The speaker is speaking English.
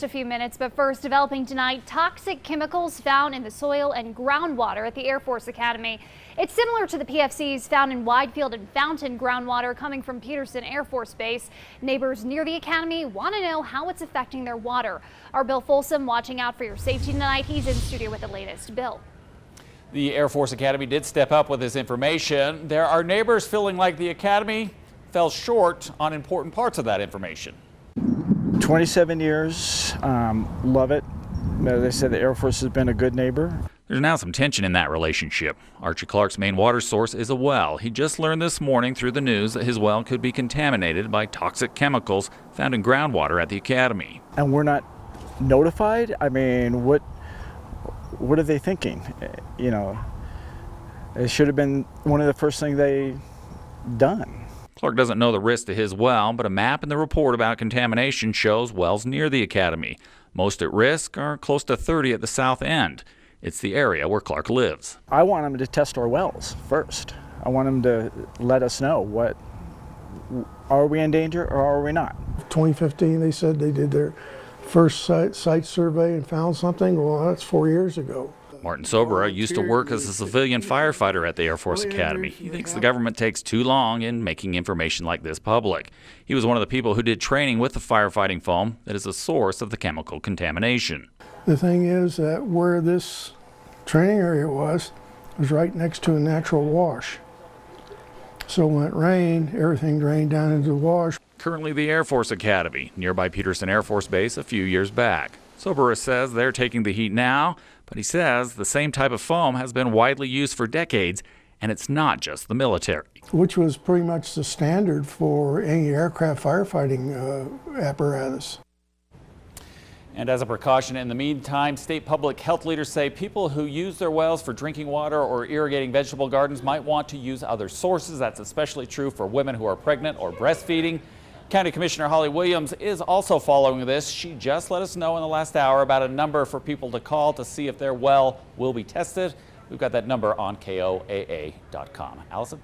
A few minutes, but first, developing tonight, toxic chemicals found in the soil and groundwater at the Air Force Academy. It's similar to the PFCs found in Widefield and Fountain groundwater coming from Peterson Air Force Base. Neighbors near the academy want to know how it's affecting their water. Our Bill Folsom watching out for your safety tonight. He's in studio with the latest. Bill. The Air Force Academy did step up with this information. There are neighbors feeling like the academy fell short on important parts of that information. 27 years, love it. As I said, the Air Force has been a good neighbor. There's now some tension in that relationship. Archie Clark's main water source is a well. He just learned this morning through the news that his well could be contaminated by toxic chemicals found in groundwater at the academy. And we're not notified? I mean, what are they thinking? You know, it should have been one of the first things they done. Clark doesn't know the risk to his well, but a map in the report about contamination shows wells near the academy. Most at risk are close to 30 at the south end. It's the area where Clark lives. I want them to test our wells first. I want them to let us know are we in danger or are we not? 2015, they said they did their first site survey and found something. Well, that's 4 years ago. Martin Sobera used to work as a civilian firefighter at the Air Force Academy. He thinks the government takes too long in making information like this public. He was one of the people who did training with the firefighting foam that is a source of the chemical contamination. The thing is that where this training area was right next to a natural wash. So when it rained, everything drained down into the wash. Currently the Air Force Academy, nearby Peterson Air Force Base a few years back. Sobera says they're taking the heat now, but he says the same type of foam has been widely used for decades, and it's not just the military. Which was pretty much the standard for any aircraft firefighting apparatus. And as a precaution in the meantime, state public health leaders say people who use their wells for drinking water or irrigating vegetable gardens might want to use other sources. That's especially true for women who are pregnant or breastfeeding. County Commissioner Holly Williams is also following this. She just let us know in the last hour about a number for people to call to see if their well will be tested. We've got that number on KOAA.com. Allison?